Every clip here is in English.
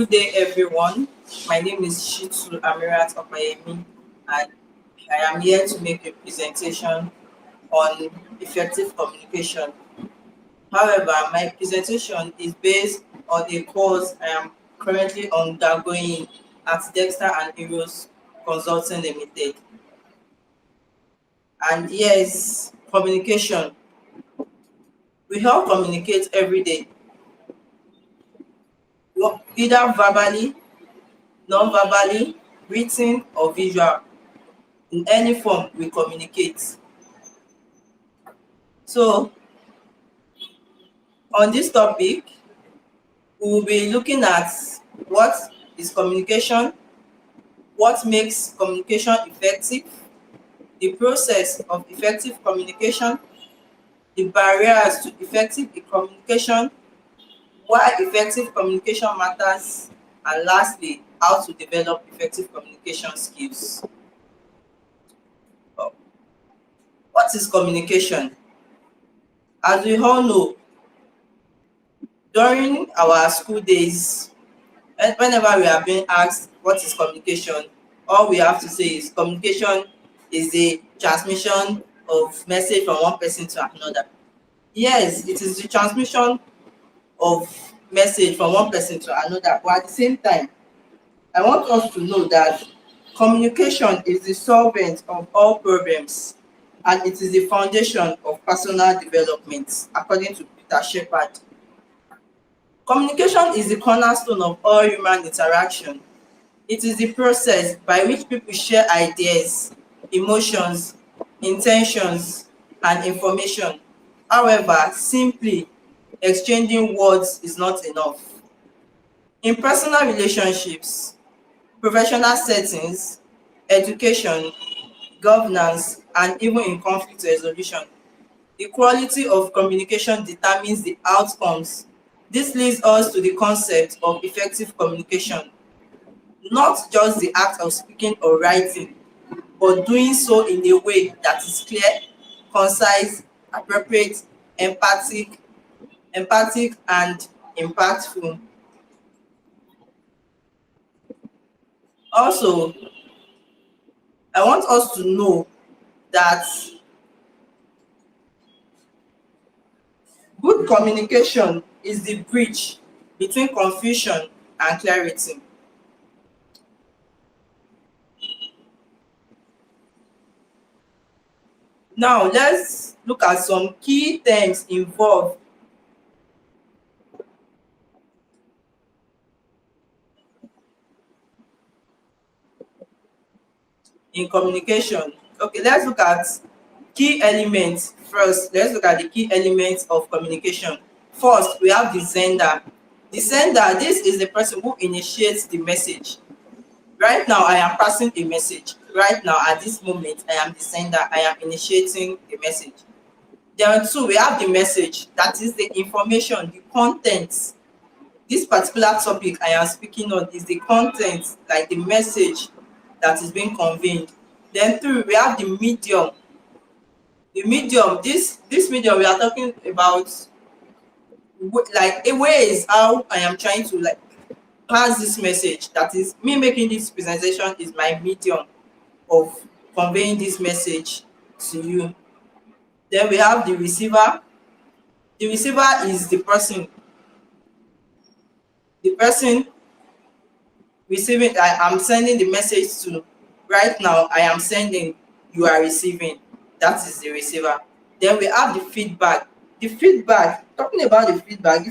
Good day, everyone. My name is Shitu Amirat Opayemi, and I am here to make a presentation on effective communication. However, my presentation is based on a course I am currently undergoing at Dexter and Heroes Consulting Limited. And yes, communication. We all communicate every day, either verbally, non-verbally, written, or visual. In any form we communicate. So on this topic, we will be looking at what is communication, what makes communication effective, the process of effective communication, the barriers to effective communication, why effective communication matters, and lastly, how to develop effective communication skills. Uh, What is communication? As we all know, during our school days, whenever we are being asked what is communication, all we have to say is communication is the transmission of message from one person to another. Yes, it is the transmission of message from one person to another, but at the same time, I want us to know that communication is the solvent of all problems, and it is the foundation of personal development, according to Peter Shepard. Communication is the cornerstone of all human interaction. It is the process by which people share ideas, emotions, intentions, and information. However, simply exchanging words is not enough. In personal relationships, professional settings, education, governance, and even in conflict resolution, the quality of communication determines the outcomes. This leads us to the concept of effective communication, not just the act of speaking or writing, but doing so in a way that is clear, concise, appropriate, empathic, and impactful. Also, I want us to know that good communication is the bridge between confusion and clarity. Now, let's look at some key terms involved in communication. Okay, let's look at key elements first. Let's look at the key elements of communication. First, we have the sender. The sender, this is the person who initiates the message. Right now, I am passing a message. Right now, at this moment, I am the sender. I am initiating the message. Then two, we have the message. That is the information, the content. This particular topic I am speaking on is the content, like the message that is being conveyed. Then three, we have the medium. The medium, this medium we are talking about, like a way is how I am trying to like pass this message. That is me making this presentation is my medium of conveying this message to you. Then we have the receiver. The receiver is the person receiving. I am sending the message to. Right now I am sending, you are receiving. That is the receiver. Then we have the feedback. Talking about the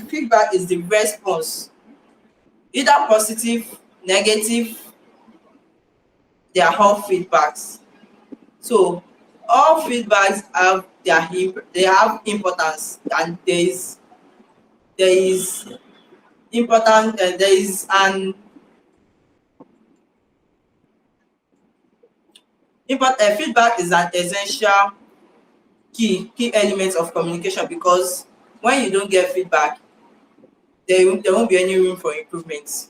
feedback is the response, either positive, negative. They are all feedbacks. So all feedbacks have they have importance, and there is important there is an feedback is an essential key element of communication, because when you don't get feedback, there won't be any room for improvement.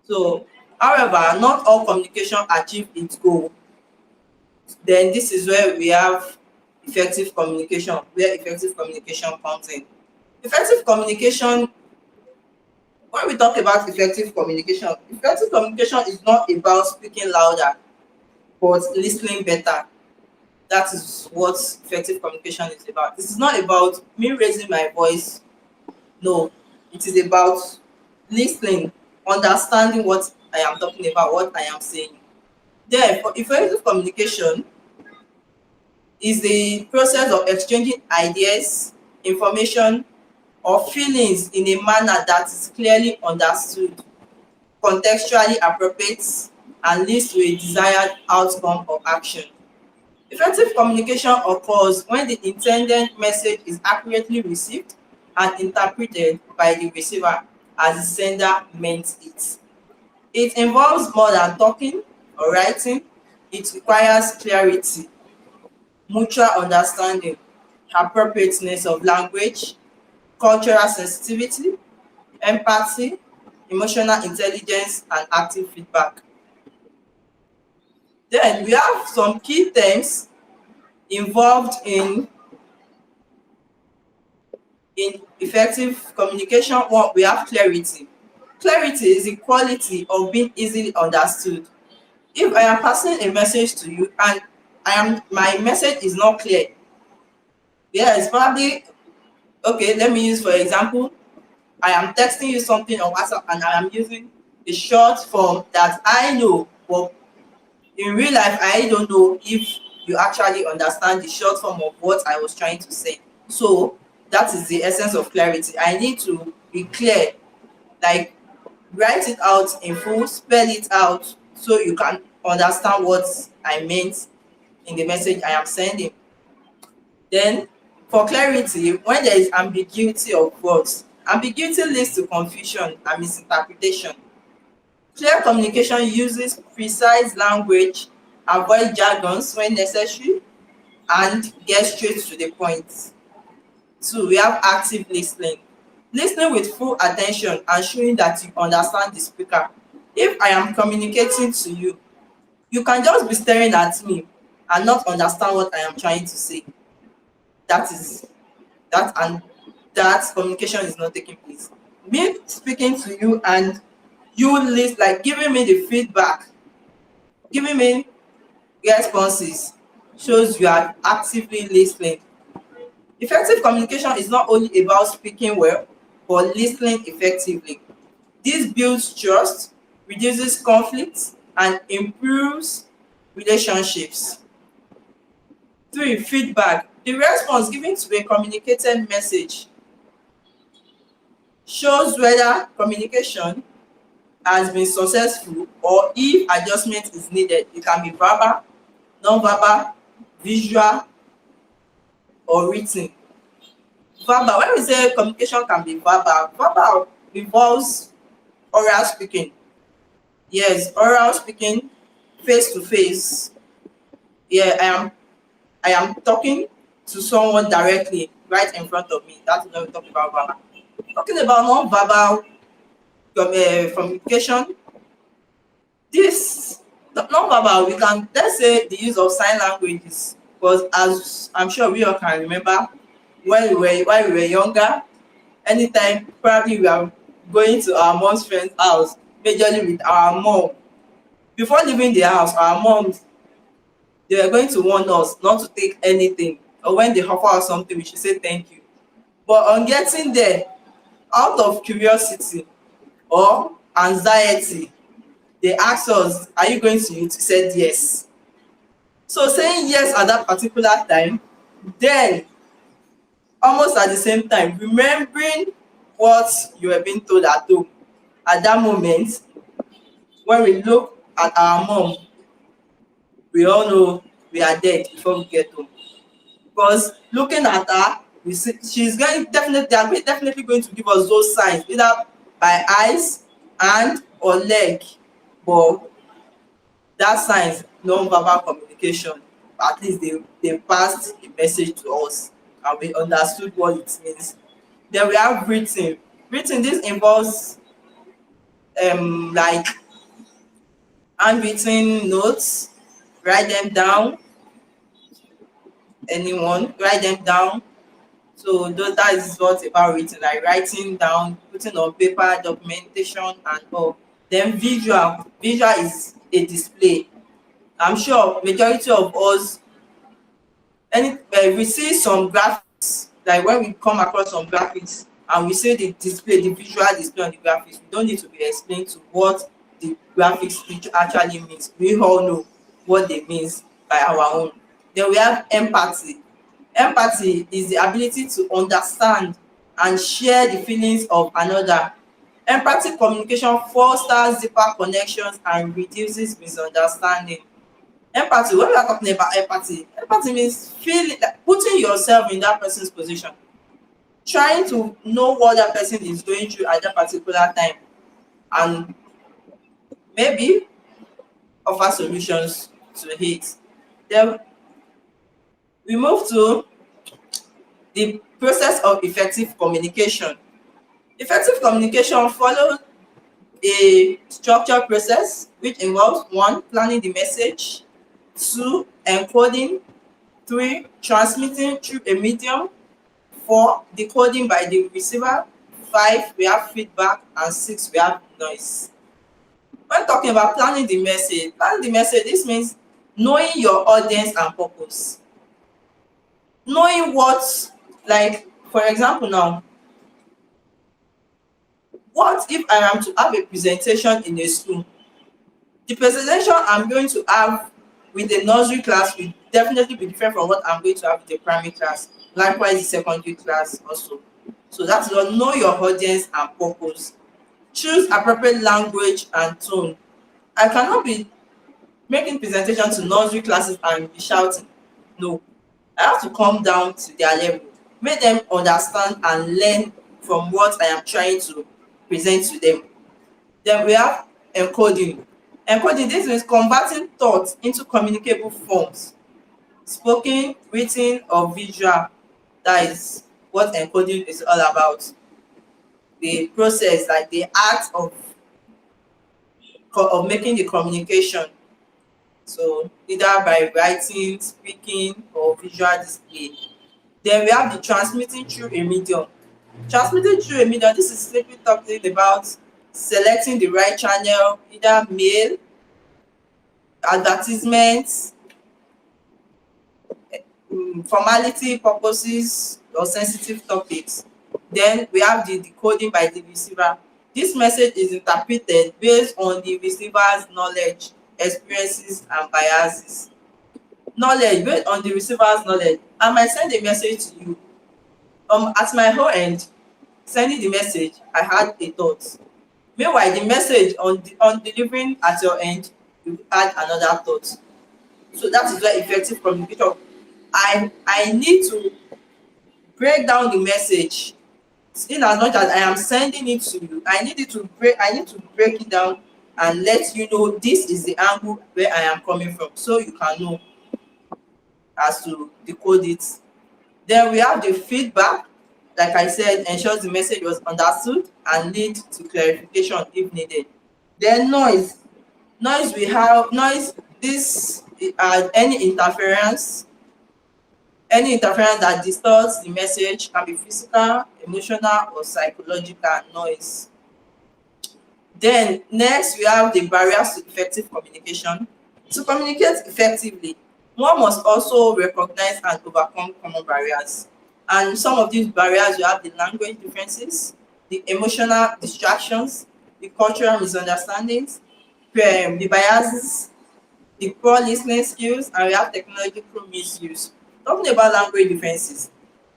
So, however, not all communication achieve its goal. Then this is where we have effective communication, where effective communication comes in. Effective communication When we talk about effective communication is not about speaking louder, but listening better. That is what effective communication is about. This is not about me raising my voice. No, it is about listening, understanding what I am talking about, what I am saying. Then, for effective communication is the process of exchanging ideas, information, or feelings in a manner that is clearly understood, contextually appropriate, and leads to a desired outcome or action. Effective communication occurs when the intended message is accurately received and interpreted by the receiver as the sender meant it. It involves more than talking or writing. It requires clarity, mutual understanding, appropriateness of language, cultural sensitivity, empathy, emotional intelligence, and active feedback. Then we have some key terms involved in effective communication. One, we have clarity. Clarity is the quality of being easily understood. If I am passing a message to you and my message is not clear, yes, probably, okay, let me use for example, I am texting you something on WhatsApp and I am using a short form that I know, but in real life I don't know if you actually understand the short form of what I was trying to say. So that is the essence of clarity. I need to be clear, like write it out in full, spell it out so you can understand what I meant in the message I am sending. Then, for clarity, when there is ambiguity of words, ambiguity leads to confusion and misinterpretation. Clear communication uses precise language, avoid jargons when necessary, and get straight to the point. Two, we have active listening. Listening with full attention and showing that you understand the speaker. If I am communicating to you, you can just be staring at me and not understand what I am trying to say. That is that and that communication is not taking place. Me speaking to you and you list like giving me the feedback, giving me responses shows you are actively listening. Effective communication is not only about speaking well, but listening effectively. This builds trust, reduces conflict, and improves relationships. Three, feedback. The response given to a communicated message shows whether communication has been successful or if adjustment is needed. It can be verbal, non-verbal, visual, or written. Verbal, when we say communication can be verbal involves oral speaking. Yes, oral speaking, face to face. Yeah, I am talking to someone directly right in front of me. That's when we talk about verbal. Talking about non-verbal communication, this non-verbal, we can, let's say, the use of sign languages, because as I'm sure we all can remember, while we were younger, anytime probably we are going to our mom's friend's house, majorly with our mom. Before leaving the house, our moms, they were going to warn us not to take anything, or when they offer us something, we should say thank you. But on getting there, out of curiosity or anxiety, they asked us, "Are you going to use?" We said yes. So saying yes at that particular time, then almost at the same time, remembering what you were being told at home. At that moment, when we look at our mom, we all know we are dead before we get home. Because looking at her, we see she's going definitely they are definitely going to give us those signs, either by eyes, hand, or leg. But that signs non-verbal communication. At least they passed the message to us and we understood what it means. Then we have written. Written, this involves like handwritten notes, write them down, anyone, write them down. So that is what about written, like writing down putting on paper, documentation, and all. Then visual. Visual is a display. I'm sure majority of us, we see some graphics, like when we come across some graphics and we see the display, the visual display on the graphics, we don't need to be explained to what the graphics actually means. We all know what they means by our own. Then we have empathy. Empathy is the ability to understand and share the feelings of another. Empathy communication fosters deeper connections and reduces misunderstanding. Empathy, when we are talking about empathy, empathy means feeling, like putting yourself in that person's position, trying to know what that person is going through at that particular time, and maybe offer solutions to it. Then we move to the process of effective communication. Effective communication follows a structured process which involves: one, planning the message; two, encoding; three, transmitting through a medium; four, decoding by the receiver; five, we have feedback; and six, we have noise. When talking about planning the message, this means knowing your audience and purpose. Knowing what, like for example now, what if I am to have a presentation in a school? The presentation I'm going to have with the nursery class will definitely be different from what I'm going to have with the primary class. Likewise, the secondary class also. So that's what, know your audience and purpose. Choose appropriate language and tone. I cannot be making presentation to nursery classes and be shouting. No, I have to come down to their level, make them understand and learn from what I am trying to present to them. Then we have encoding. Encoding, this means converting thoughts into communicable forms, spoken, written, or visual. That is what encoding is all about. The process, like the act of making the communication. So either by writing, speaking, or visual display. Then we have the transmitting through a medium. Transmitting through a medium, this is simply talking about selecting the right channel, either mail, advertisements, formality purposes, or sensitive topics. Then we have the decoding by the receiver. This message is interpreted based on the receiver's knowledge, experiences, and biases. Knowledge, based on the receiver's knowledge, I might send a message to you. At my whole end, sending the message, I had a thought. Meanwhile, the message on delivering at your end, you add another thought. So that is where effective communication. I need to break down the message. In as much as I am sending it to you, I need to break it down and let you know this is the angle where I am coming from, so you can know as to decode it. Then we have the feedback. Like I said, ensures the message was understood and lead to clarification if needed. Then noise. We have noise. This any interference that distorts the message, can be physical, emotional, or psychological noise. Then next we have the barriers to effective communication. To communicate effectively, one must also recognize and overcome common barriers. And some of these barriers, you have the language differences, the emotional distractions, the cultural misunderstandings, the biases, the poor listening skills, and we have technological misuse. Talking about language differences,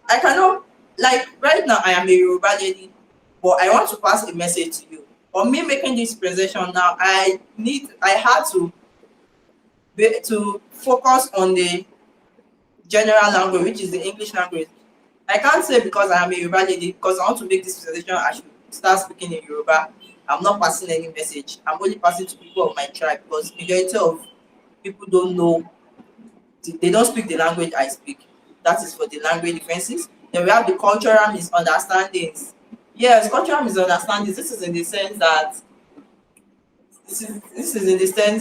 I cannot, like right now I am a Yoruba lady, but I want to pass a message to you. For me making this presentation now, I had to focus on the general language, which is the English language. I can't say because I am a Yoruba lady, because I want to make this presentation, I should start speaking in Yoruba. I'm not passing any message. I'm only passing to people of my tribe, because majority of people don't know, they don't speak the language I speak. That is for the language differences. Then we have the cultural misunderstandings. Yes, cultural misunderstandings. This is in the sense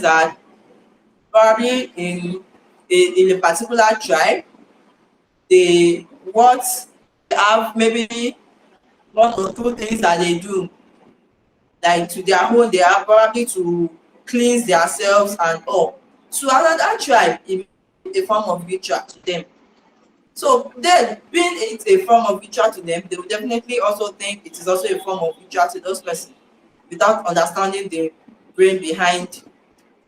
that probably in a particular tribe, they what they have maybe one or two things that they do, like to their own, they are probably to cleanse themselves and all. To another tribe, it be a form of ritual to them. So then, being it a form of ritual to them, they will definitely also think it is also a form of ritual to those persons without understanding the brain behind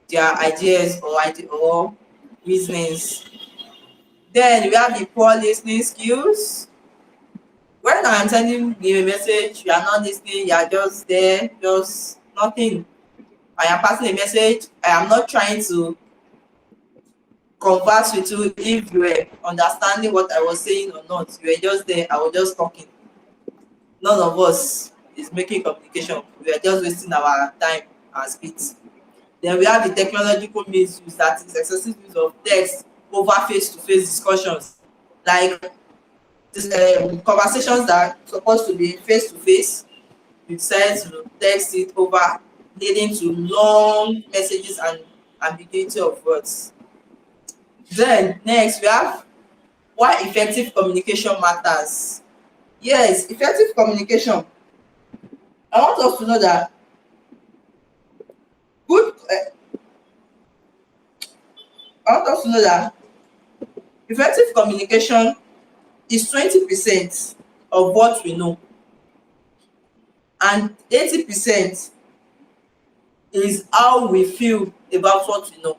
their ideas or reasonings. Then we have the poor listening skills. When I'm sending you a message, you are not listening, you are just there, just nothing. I am passing a message, I am not trying to converse with you if you were understanding what I was saying or not. You were just there, I was just talking. None of us is making communication. We are just wasting our time and speed. Then we have the technological misuse, that is excessive use of text over face-to-face discussions. Like this, conversations that are supposed to be face-to-face, you decide to text it over, leading to long messages and ambiguity of words. Then next we have why effective communication matters. Yes, effective communication. I want us to know that good. I want us to know that effective communication is 20% of what we know, and 80% is how we feel about what we know.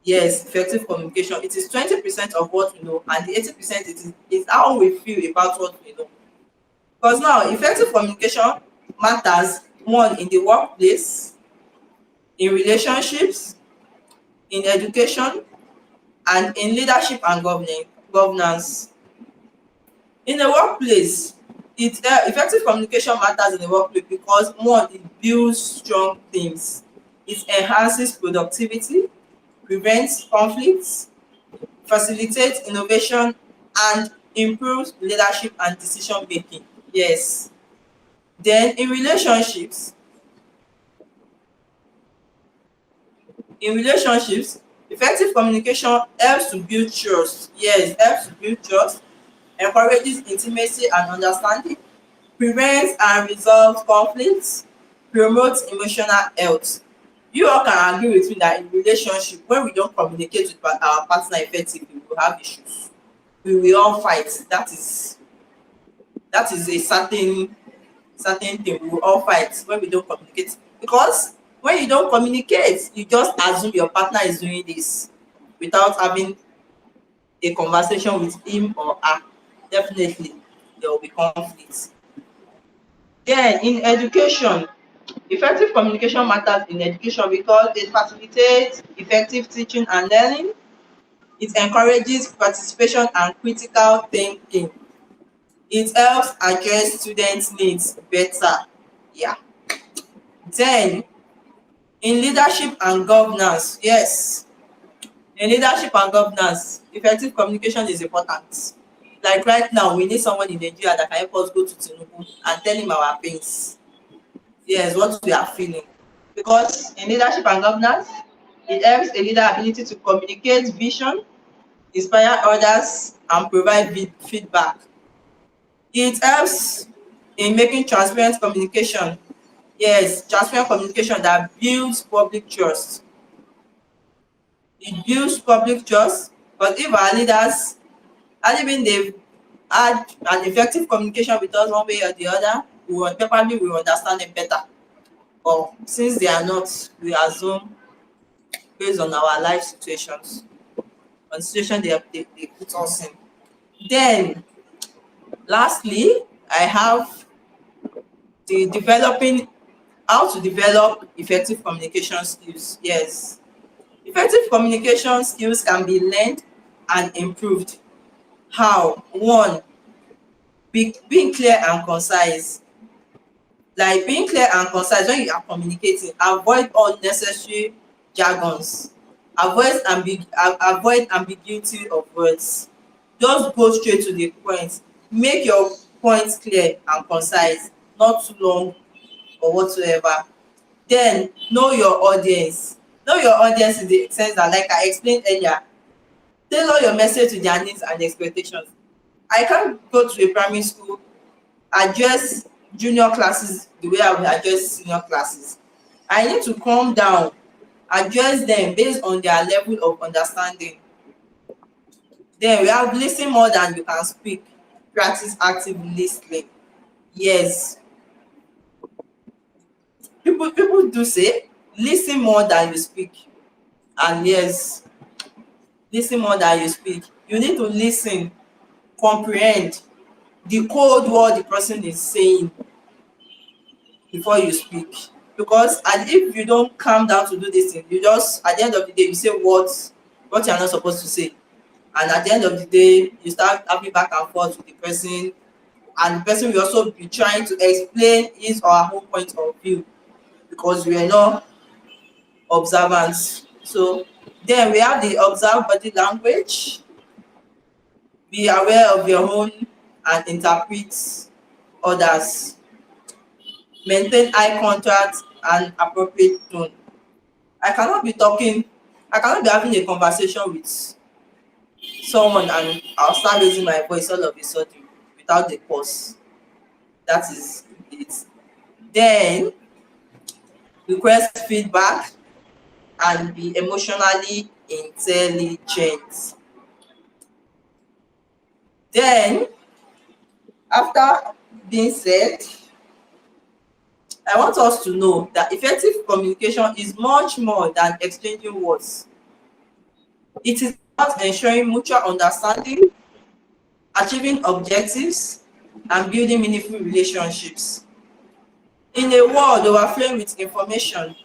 Yes, effective communication. It is 20% of what we know, and the 80% is how we feel about what we know. Because now, effective communication matters one in the workplace, in relationships, in education, and in leadership and governance. In the workplace, effective communication matters in the workplace because one, it builds strong teams, it enhances productivity, prevents conflicts, facilitates innovation, and improves leadership and decision making. Yes. Then in relationships, effective communication helps to build trust. Yes, helps to build trust, encourages intimacy and understanding, prevents and resolves conflicts, promotes emotional health. You all can agree with me that in relationship, when we don't communicate with our partner effectively, we will have issues. We will all fight. That is a certain thing. We will all fight when we don't communicate, because when you don't communicate, you just assume your partner is doing this without having a conversation with him or her. Definitely there will be conflict. Then in education, effective communication matters in education because it facilitates effective teaching and learning. It encourages participation and critical thinking. It helps address students needs better. Yeah. Then in leadership and governance, yes, in leadership and governance, effective communication is important. Like right now, we need someone in Nigeria that can help us go to Tinubu and tell him our pains. Yes, what we are feeling. Because in leadership and governance, it helps a leader ability to communicate vision, inspire others, and provide feedback. It helps in making transparent communication. Yes, transparent communication that builds public trust. It builds public trust, but if our leaders, had been they've had an effective communication with us one way or the other, we will understand them better. But since they are not, we assume based on our life situations, on the situation they put us in. Then lastly, I have the developing how to develop effective communication skills. Yes, effective communication skills can be learned and improved. How? One, being clear and concise. Like being clear and concise when you are communicating, avoid unnecessary jargons, avoid ambiguity of words. Just go straight to the point. Make your points clear and concise, not too long or whatsoever. Then know your audience. Know your audience in the sense that, like I explained earlier, tailor your message to their needs and expectations. I can't go to a primary school address junior classes the way I will address senior classes. I need to calm down, address them based on their level of understanding. Then we have listen more than you can speak. Practice active listening. Yes, people do say listen more than you speak. And yes, listen more than you speak. You need to listen, comprehend, decode what the person is saying before you speak. Because and if you don't calm down to do this thing, you just at the end of the day you say what you are not supposed to say. And at the end of the day, you start having back and forth with the person, and the person will also be trying to explain his or her own point of view because we are not observant. So then we have the observe body language, be aware of your own and interpret others, maintain eye contact and appropriate tone. I cannot be talking, I cannot be having a conversation with someone and I'll start raising my voice all of a sudden without the pause. That is it. Then request feedback and be emotionally intelligent. Then, after being said, I want us to know that effective communication is much more than exchanging words. It is about ensuring mutual understanding, achieving objectives, and building meaningful relationships. In a world overflowing with information,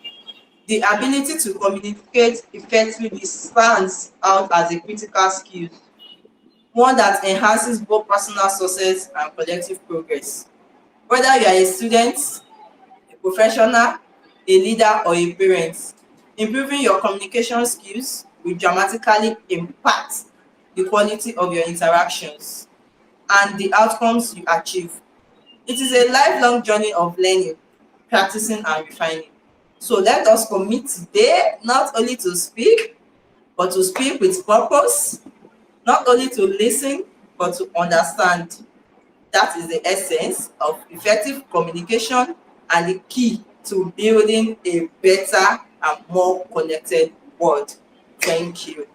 the ability to communicate effectively stands out as a critical skill, one that enhances both personal success and collective progress. Whether you are a student, a professional, a leader, or a parent, improving your communication skills will dramatically impact the quality of your interactions and the outcomes you achieve. It is a lifelong journey of learning, practicing, and refining. So let us commit today not only to speak, but to speak with purpose, not only to listen, but to understand. That is the essence of effective communication and the key to building a better and more connected world. Thank you.